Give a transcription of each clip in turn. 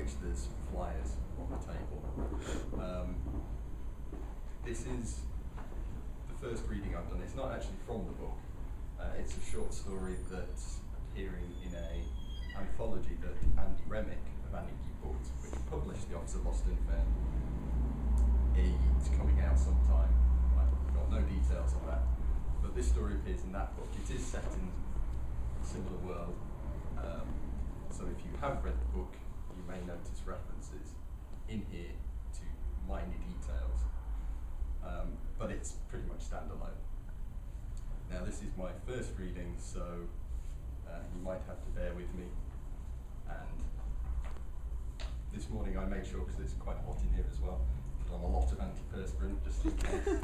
which there's flyers on the table. This is the first reading I've done. It's not actually from the book. It's a short story that's appearing in an anthology that Andy Remick of Anarchy Books, which published The Officer Lost and Found. It's coming out sometime. I've got no details on that. But this story appears in that book. It is set in a similar world. So if you have read the book, you may notice references in here to minor details. But it's pretty much standalone. Now this is my first reading, so you might have to bear with me. And this morning I made sure, because it's quite hot in here as well, put on a lot of antiperspirant just in case.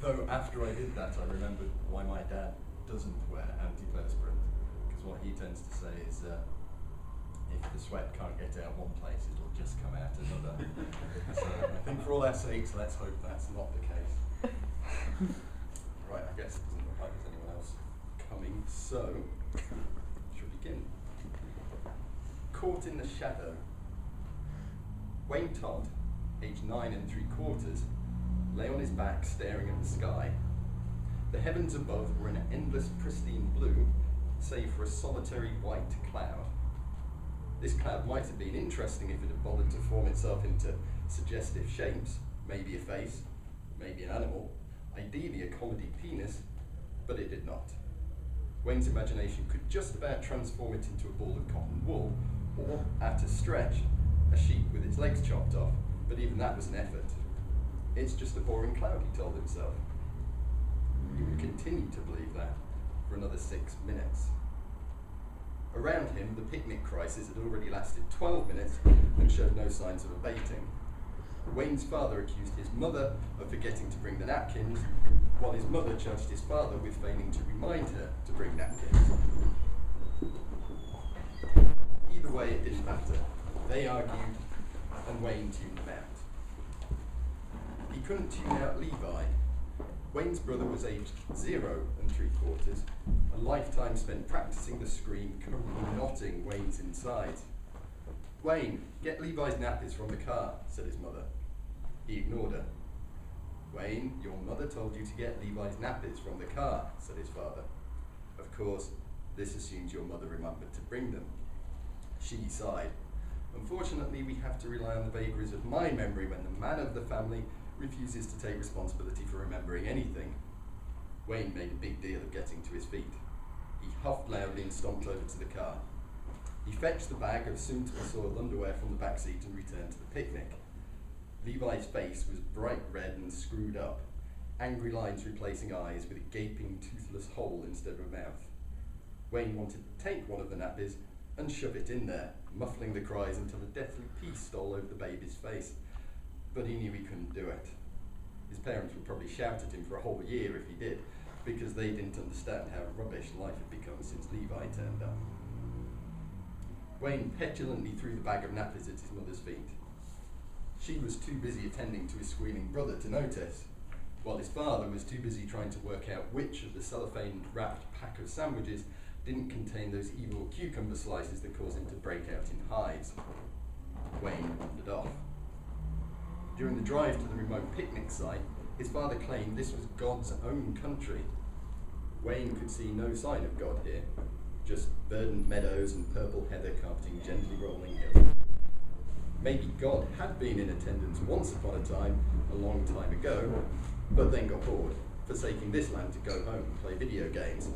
Though after I did that, I remembered why my dad doesn't wear antiperspirant, because what he tends to say is if the sweat can't get out one place, it'll just come out another. So I think for all our sakes, let's hope that's not the case. Right, I guess it doesn't look like there's anyone else coming, so should we begin? Caught in the shadow. Wayne Todd, aged 9 3/4, lay on his back staring at the sky. The heavens above were in an endless pristine blue, save for a solitary white cloud. This cloud might have been interesting if it had bothered to form itself into suggestive shapes, maybe a face, maybe an animal, ideally a comedy penis, but it did not. Wayne's imagination could just about transform it into a ball of cotton wool, or, at a stretch, a sheep with its legs chopped off, but even that was an effort. It's just a boring cloud, he told himself. He would continue to believe that for another 6 minutes. Around him, the picnic crisis had already lasted 12 minutes and showed no signs of abating. Wayne's father accused his mother of forgetting to bring the napkins, while his mother charged his father with failing to remind her to bring napkins. Either way, it didn't matter. They argued, and Wayne tuned them out. He couldn't tune out Levi. Wayne's brother was aged 0 3/4, a lifetime spent practicing the scream, currently knotting Wayne's insides. Wayne, get Levi's nappies from the car, said his mother. He ignored her. Wayne, your mother told you to get Levi's nappies from the car, said his father. Of course, this assumes your mother remembered to bring them. She sighed. Unfortunately, we have to rely on the vagaries of my memory when the man of the family refuses to take responsibility for remembering anything. Wayne made a big deal of getting to his feet. He huffed loudly and stomped over to the car. He fetched the bag of soon-to-be-soiled underwear from the back seat and returned to the picnic. Levi's face was bright red and screwed up, angry lines replacing eyes with a gaping, toothless hole instead of a mouth. Wayne wanted to take one of the nappies and shove it in there, muffling the cries until a deathly peace stole over the baby's face. But he knew he couldn't do it. His parents would probably shout at him for a whole year if he did, because they didn't understand how rubbish life had become since Levi turned up. Wayne petulantly threw the bag of nappies at his mother's feet. She was too busy attending to his squealing brother to notice, while his father was too busy trying to work out which of the cellophane-wrapped pack of sandwiches didn't contain those evil cucumber slices that caused him to break out in hives. Wayne wandered off. During the drive to the remote picnic site, his father claimed this was God's own country. Wayne could see no sign of God here, just verdant meadows and purple heather carpeting gently rolling hills. Maybe God had been in attendance once upon a time, a long time ago, but then got bored, forsaking this land to go home and play video games.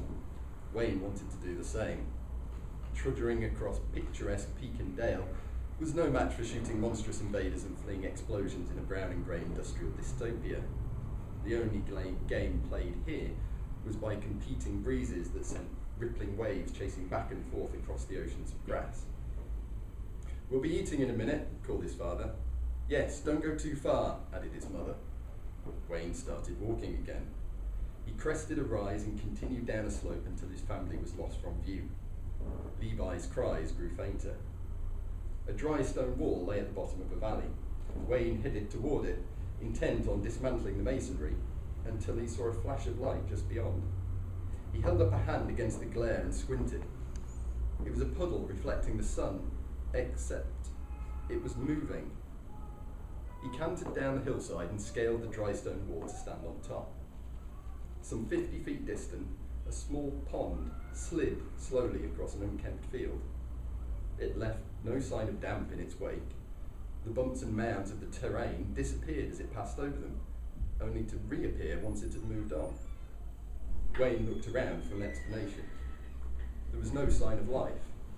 Wayne wanted to do the same. Trudging across picturesque peak and dale was no match for shooting monstrous invaders and fleeing explosions in a brown and grey industrial dystopia. The only game played here was by competing breezes that sent rippling waves chasing back and forth across the oceans of grass. We'll be eating in a minute, called his father. Yes, don't go too far, added his mother. Wayne started walking again. He crested a rise and continued down a slope until his family was lost from view. Levi's cries grew fainter. A dry stone wall lay at the bottom of a valley. Wayne headed toward it, intent on dismantling the masonry, until he saw a flash of light just beyond. He held up a hand against the glare and squinted. It was a puddle reflecting the sun, except It was moving. He cantered down the hillside and scaled the dry stone wall to stand on top. Some 50 feet distant, a small pond slid slowly across an unkempt field. It left no sign of damp in its wake. The bumps and mounds of the terrain disappeared as it passed over them, only to reappear once it had moved on. Wayne looked around for an explanation. There was no sign of life,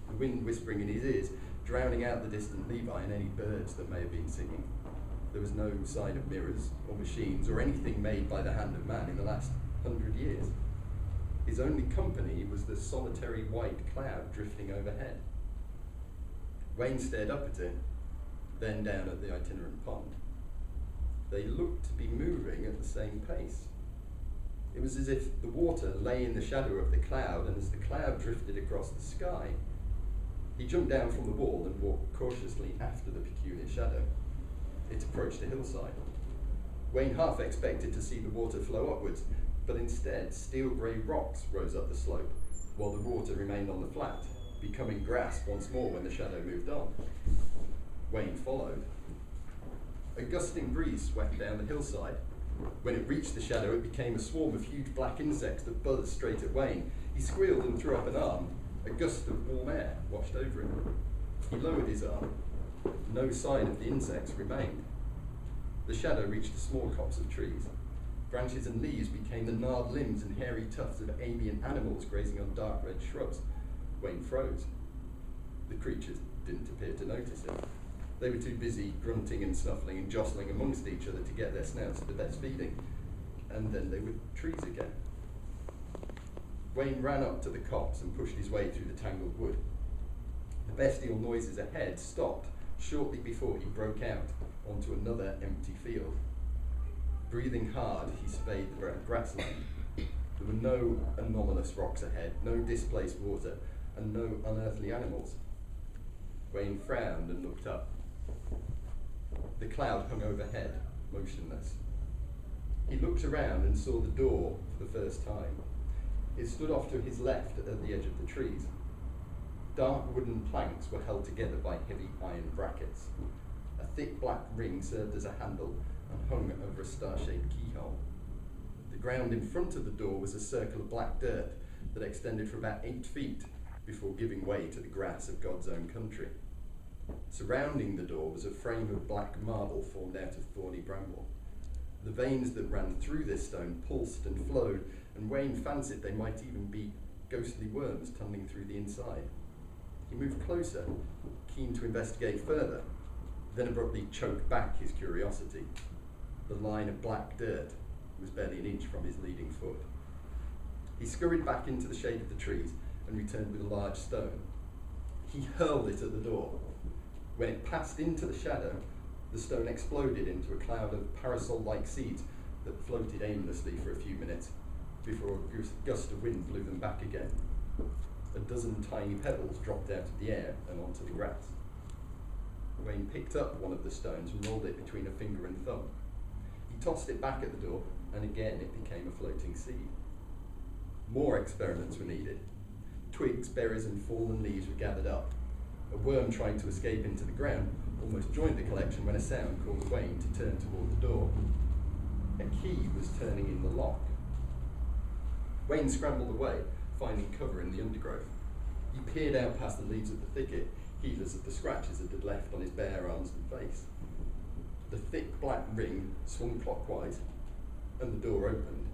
the wind whispering in his ears, drowning out the distant Levi and any birds that may have been singing. There was no sign of mirrors or machines or anything made by the hand of man in the last 100 years. His only company was the solitary white cloud drifting overhead. Wayne stared up at it, then down at the itinerant pond. They looked to be moving at the same pace. It was as if the water lay in the shadow of the cloud, and as the cloud drifted across the sky, he jumped down from the wall and walked cautiously after the peculiar shadow. It approached a hillside. Wayne half expected to see the water flow upwards, but instead steel grey rocks rose up the slope, while the water remained on the flat, becoming grass once more when the shadow moved on. Wayne followed. A gusting breeze swept down the hillside. When it reached the shadow, it became a swarm of huge black insects that buzzed straight at Wayne. He squealed and threw up an arm. A gust of warm air washed over him. He lowered his arm. No sign of the insects remained. The shadow reached the small copse of trees. Branches and leaves became the gnarled limbs and hairy tufts of avian animals grazing on dark red shrubs. Wayne froze. The creatures didn't appear to notice him. They were too busy grunting and snuffling and jostling amongst each other to get their snouts to the best feeding. And then they were trees again. Wayne ran up to the copse and pushed his way through the tangled wood. The bestial noises ahead stopped shortly before he broke out onto another empty field. Breathing hard, he surveyed the grassland. There were no anomalous rocks ahead, no displaced water, and no unearthly animals. Wayne frowned and looked up. The cloud hung overhead, motionless. He looked around and saw the door for the first time. It stood off to his left at the edge of the trees. Dark wooden planks were held together by heavy iron brackets. A thick black ring served as a handle and hung over a star-shaped keyhole. The ground in front of the door was a circle of black dirt that extended for about 8 feet before giving way to the grass of God's own country. Surrounding the door was a frame of black marble formed out of thorny bramble. The veins that ran through this stone pulsed and flowed, and Wayne fancied they might even be ghostly worms tunneling through the inside. He moved closer, keen to investigate further, then abruptly choked back his curiosity. The line of black dirt was barely an inch from his leading foot. He scurried back into the shade of the trees and returned with a large stone. He hurled it at the door. When it passed into the shadow, the stone exploded into a cloud of parasol-like seeds that floated aimlessly for a few minutes before a gust of wind blew them back again. A dozen tiny pebbles dropped out of the air and onto the grass. Wayne picked up one of the stones and rolled it between a finger and thumb. He tossed it back at the door, and again it became a floating seed. More experiments were needed. Twigs, berries, and fallen leaves were gathered up. A worm trying to escape into the ground almost joined the collection when a sound caused Wayne to turn toward the door. A key was turning in the lock. Wayne scrambled away, finding cover in the undergrowth. He peered out past the leaves of the thicket, heedless of the scratches it had left on his bare arms and face. The thick black ring swung clockwise, and the door opened.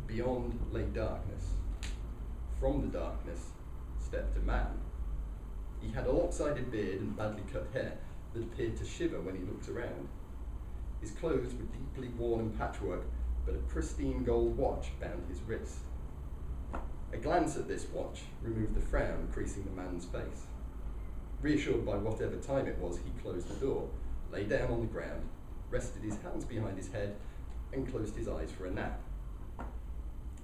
Beyond lay darkness. From the darkness stepped a man. He had a lopsided beard and badly cut hair that appeared to shiver when he looked around. His clothes were deeply worn and patchwork, but a pristine gold watch bound his wrist. A glance at this watch removed the frown creasing the man's face. Reassured by whatever time it was, he closed the door, lay down on the ground, rested his hands behind his head, and closed his eyes for a nap.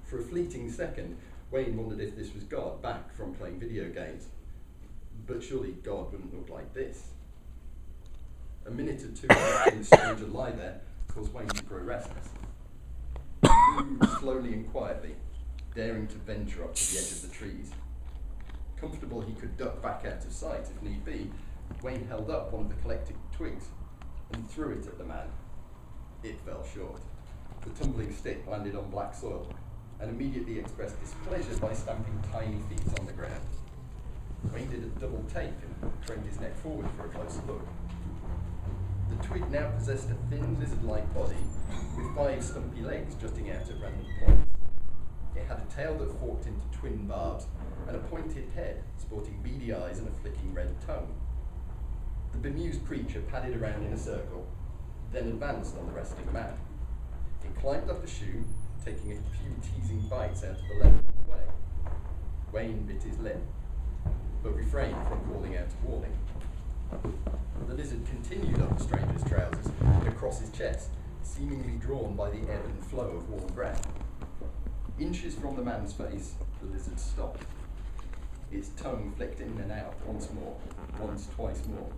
For a fleeting second, Wayne wondered if this was God back from playing video games. But surely God wouldn't look like this. A minute or two watching the stranger lie there caused Wayne to grow restless. He moved slowly and quietly, daring to venture up to the edge of the trees. Comfortable, he could duck back out of sight if need be, Wayne held up one of the collected twigs and threw it at the man. It fell short. The tumbling stick landed on black soil and immediately expressed displeasure by stamping tiny feet on the ground. Wayne did a double take and craned his neck forward for a closer look. The twig now possessed a thin lizard-like body with 5 stumpy legs jutting out at random points. It had a tail that forked into twin barbs and a pointed head sporting beady eyes and a flicking red tongue. The bemused creature padded around in a circle, then advanced on the resting man. It climbed up a shoe, taking a few teasing bites out of the left on the way. Wayne bit his lip, but refrained from calling out a warning. The lizard continued up the stranger's trousers and across his chest, seemingly drawn by the ebb and flow of warm breath. Inches from the man's face, the lizard stopped. Its tongue flicked in and out once more, once, twice more.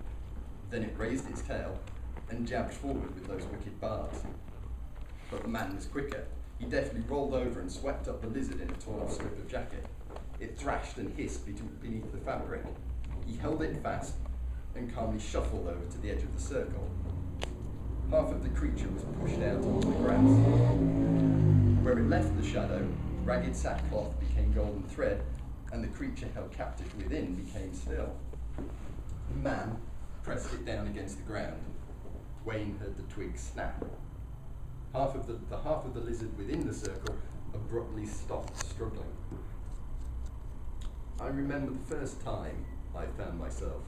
Then it raised its tail and jabbed forward with those wicked barbs. But the man was quicker. He deftly rolled over and swept up the lizard in a torn-off strip of jacket. It thrashed and hissed beneath the fabric. He held it fast and calmly shuffled over to the edge of the circle. Half of the creature was pushed out onto the grass. Where it left the shadow, ragged sackcloth became golden thread, and the creature held captive within became still. The man pressed it down against the ground. Wayne heard the twig snap. Half of the lizard within the circle abruptly stopped struggling. I remember the first time I found myself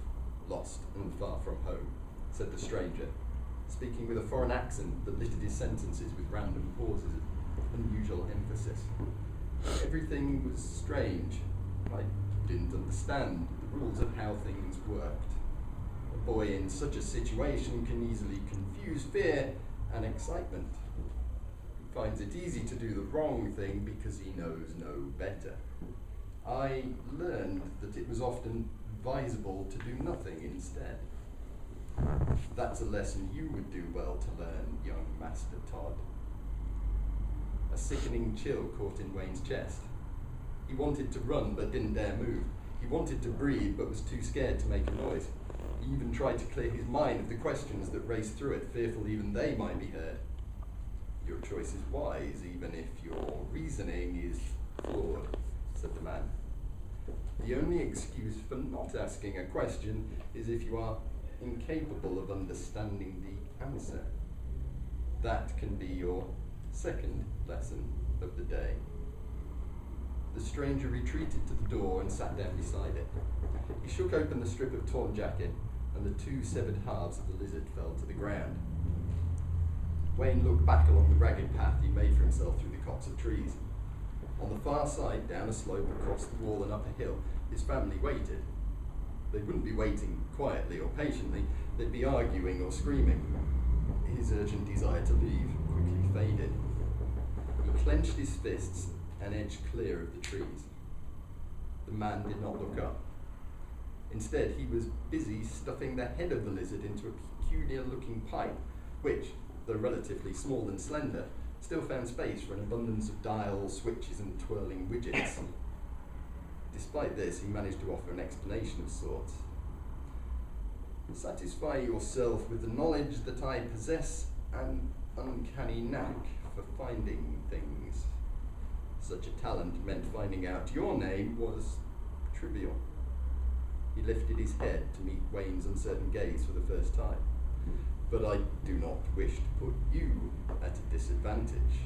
lost and far from home, said the stranger, speaking with a foreign accent that littered his sentences with random pauses of unusual emphasis. Everything was strange. I didn't understand the rules of how things worked. A boy in such a situation can easily confuse fear and excitement. He finds it easy to do the wrong thing because he knows no better. I learned that it was often advisable to do nothing instead. That's a lesson you would do well to learn, young Master Todd. A sickening chill caught in Wayne's chest. He wanted to run but didn't dare move. He wanted to breathe but was too scared to make a noise. He even tried to clear his mind of the questions that raced through it, fearful even they might be heard. Your choice is wise, even if your reasoning is flawed, said the man. The only excuse for not asking a question is if you are incapable of understanding the answer. That can be your second lesson of the day. The stranger retreated to the door and sat down beside it. He shook open the strip of torn jacket, and the 2 severed halves of the lizard fell to the ground. Wayne looked back along the ragged path he made for himself through the copse of trees. On the far side, down a slope across the wall and up a hill, his family waited. They wouldn't be waiting quietly or patiently, they'd be arguing or screaming. His urgent desire to leave quickly faded. He clenched his fists and edged clear of the trees. The man did not look up. Instead, he was busy stuffing the head of the lizard into a peculiar-looking pipe, which, though relatively small and slender, still found space for an abundance of dials, switches, and twirling widgets. Despite this, he managed to offer an explanation of sorts. Satisfy yourself with the knowledge that I possess an uncanny knack for finding things. Such a talent meant finding out your name was trivial. He lifted his head to meet Wayne's uncertain gaze for the first time. But I do not wish to put you at a disadvantage.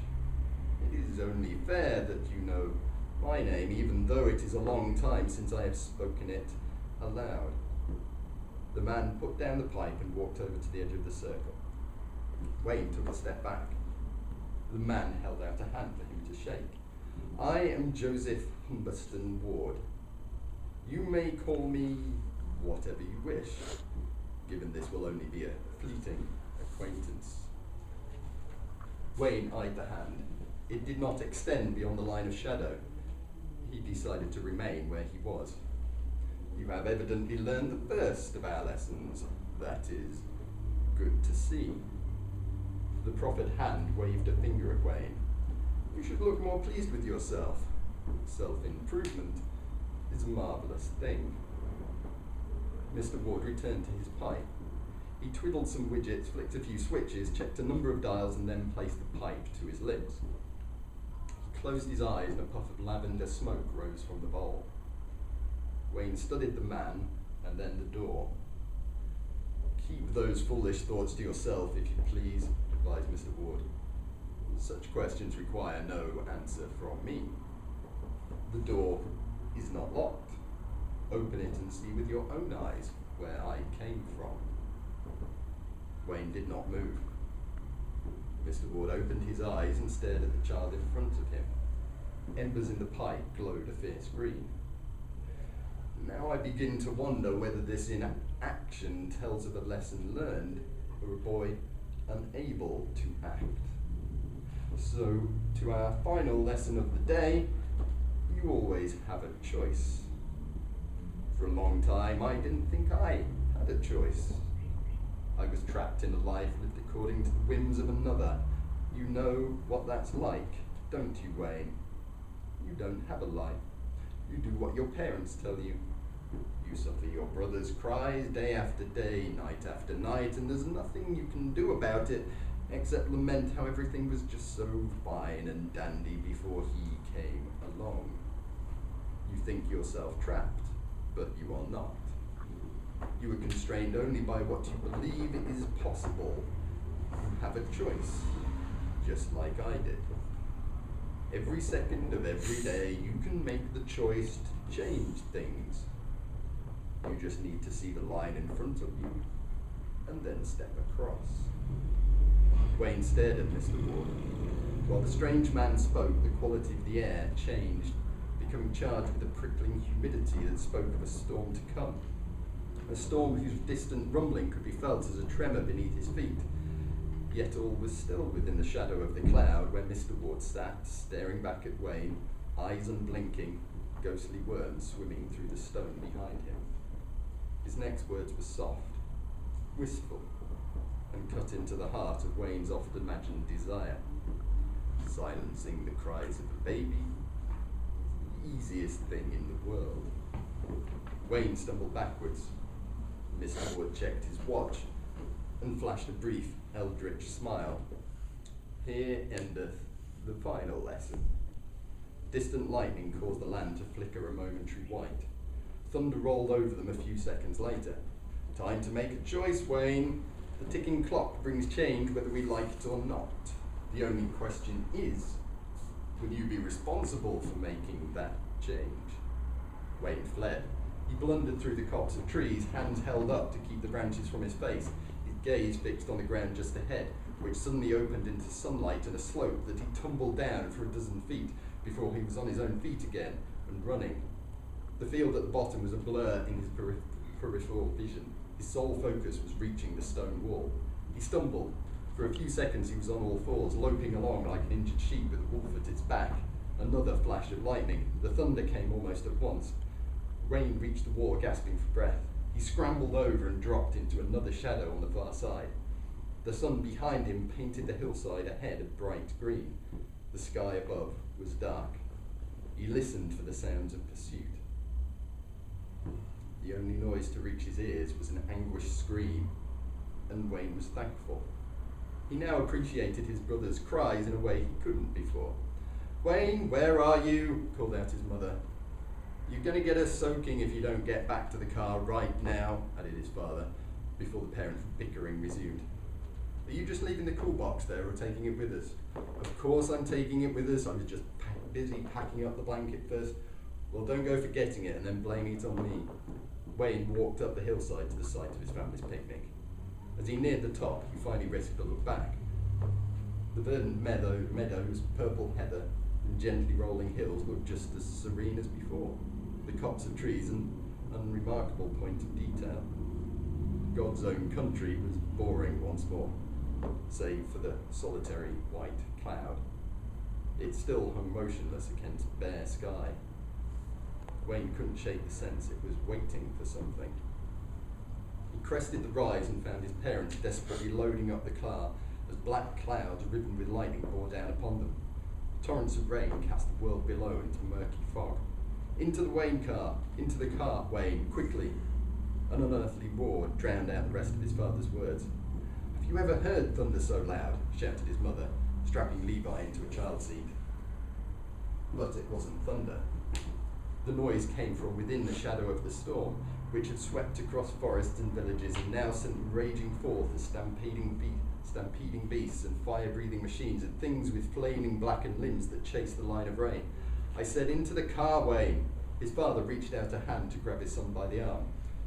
It is only fair that you know my name, even though it is a long time since I have spoken it aloud. The man put down the pipe and walked over to the edge of the circle. Wayne took a step back. The man held out a hand for him to shake. I am Joseph Humberston Ward. You may call me whatever you wish, given this will only be a fleeting acquaintance. Wayne eyed the hand. It did not extend beyond the line of shadow. He decided to remain where he was. You have evidently learned the first of our lessons. That is good to see. The proffered hand waved a finger at Wayne. You should look more pleased with yourself. Self-improvement is a marvelous thing. Mr. Ward returned to his pipe. He twiddled some widgets, flicked a few switches, checked a number of dials, and then placed the pipe to his lips. He closed his eyes and a puff of lavender smoke rose from the bowl. Wayne studied the man and then the door. "Keep those foolish thoughts to yourself, if you please," advised Mr. Ward. "Such questions require no answer from me. The door is not locked. Open it and see with your own eyes where I came from." Wayne did not move. Mr. Ward opened his eyes and stared at the child in front of him. Embers in the pipe glowed a fierce green. "Now I begin to wonder whether this inaction tells of a lesson learned or a boy unable to act. So, to our final lesson of the day, you always have a choice. For a long time, I didn't think I had a choice. I was trapped in a life lived according to the whims of another. You know what that's like, don't you, Wayne? You don't have a life. You do what your parents tell you. You suffer your brother's cries day after day, night after night, and there's nothing you can do about it except lament how everything was just so fine and dandy before he came along. You think yourself trapped, but you are not. You are constrained only by what you believe is possible. You have a choice, just like I did. Every second of every day, you can make the choice to change things. You just need to see the line in front of you, and then step across." Wayne stared at Mr. Ward. While the strange man spoke, the quality of the air changed, becoming charged with a prickling humidity that spoke of a storm to come. A storm whose distant rumbling could be felt as a tremor beneath his feet. Yet all was still within the shadow of the cloud where Mr. Ward sat, staring back at Wayne, eyes unblinking, ghostly worms swimming through the stone behind him. His next words were soft, wistful, and cut into the heart of Wayne's oft-imagined desire. "Silencing the cries of a baby is the easiest thing in the world." Wayne stumbled backwards. Mr. Ward checked his watch and flashed a brief, eldritch smile. "Here endeth the final lesson." Distant lightning caused the land to flicker a momentary white. Thunder rolled over them a few seconds later. "Time to make a choice, Wayne. The ticking clock brings change whether we like it or not. The only question is, will you be responsible for making that change?" Wayne fled. He blundered through the copse of trees, hands held up to keep the branches from his face, his gaze fixed on the ground just ahead, which suddenly opened into sunlight and a slope that he tumbled down for a dozen feet before he was on his own feet again and running. The field at the bottom was a blur in his peripheral vision. His sole focus was reaching the stone wall. He stumbled. For a few seconds he was on all fours, loping along like an injured sheep with a wolf at its back. Another flash of lightning. The thunder came almost at once. Wayne reached the wall, gasping for breath. He scrambled over and dropped into another shadow on the far side. The sun behind him painted the hillside ahead a bright green. The sky above was dark. He listened for the sounds of pursuit. The only noise to reach his ears was an anguished scream, and Wayne was thankful. He now appreciated his brother's cries in a way he couldn't before. "Wayne, where are you?" called out his mother. "You're going to get us soaking if you don't get back to the car right now," added his father, before the parents' bickering resumed. "Are you just leaving the cool box there or taking it with us?" "Of course I'm taking it with us. I was just busy packing up the blanket first." "Well, don't go forgetting it and then blaming it on me." Wayne walked up the hillside to the site of his family's picnic. As he neared the top, he finally risked a look back. The verdant meadows, purple heather, and gently rolling hills looked just as serene as before. The copse of trees, an unremarkable point of detail. God's own country was boring once more, save for the solitary white cloud. It still hung motionless against bare sky. Wayne couldn't shake the sense it was waiting for something. He crested the rise and found his parents desperately loading up the car as black clouds riven with lightning bore down upon them. Torrents of rain cast the world below into murky fog. "Into the Wayne car! Into the car, Wayne, quickly!" An unearthly roar drowned out the rest of his father's words. "Have you ever heard thunder so loud?" shouted his mother, strapping Levi into a child seat. But it wasn't thunder. The noise came from within the shadow of the storm, which had swept across forests and villages and now sent raging forth as stampeding beasts and fire-breathing machines and things with flaming blackened limbs that chased the line of rain. "I said, into the car, Wayne!" His father reached out a hand to grab his son by the arm.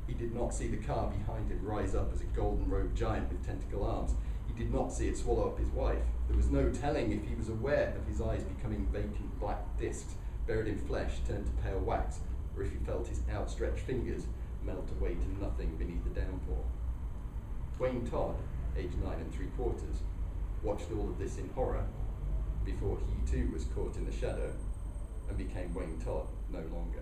He did not see the car behind him rise up as a golden-robed giant with tentacle arms. He did not see it swallow up his wife. There was no telling if he was aware of his eyes becoming vacant black discs, buried in flesh, turned to pale wax, or if he felt his outstretched fingers melt away to nothing beneath the downpour. Wayne Todd, aged 9 3/4, watched all of this in horror before he too was caught in the shadow and became Wayne Todd no longer.